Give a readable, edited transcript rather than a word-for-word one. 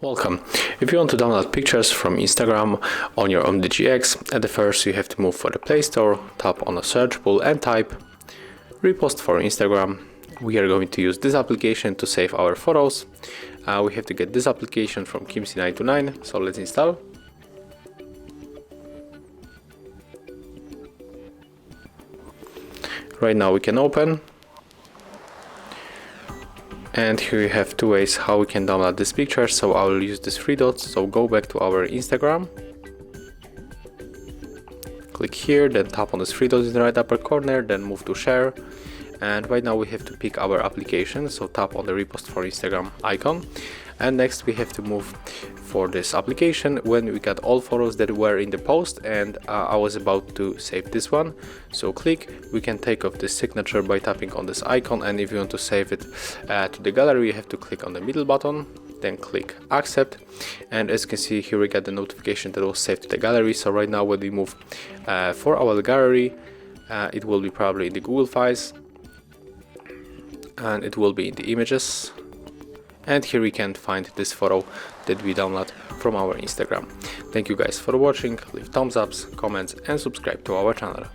Welcome. If you want to download pictures from Instagram on your UMIDIGI X, at the first you have to move for the Play Store, tap on the search pool and type Repost for Instagram. We are going to use this application to save our photos. We have to get this application from Kimsey929, so let's install. Right now we can open. And here you have two ways how we can download this picture. So I will use these three dots. So go back to our Instagram. Click here, then tap on the three dots in the right upper corner, then move to share. And right now we have to pick our application. So tap on the Repost for Instagram icon. And next we have to move for this application when we got all photos that were in the post, and I was about to save this one. So click, we can take off this signature by tapping on this icon, and if you want to save it to the gallery, you have to click on the middle button, then click accept. And as you can see here, we got the notification that was saved to the gallery. So right now when we move for our gallery, it will be probably in the Google files, and it will be in the images. And here we can find this photo that we download from our Instagram. Thank you guys for watching. Leave thumbs ups, comments and subscribe to our channel.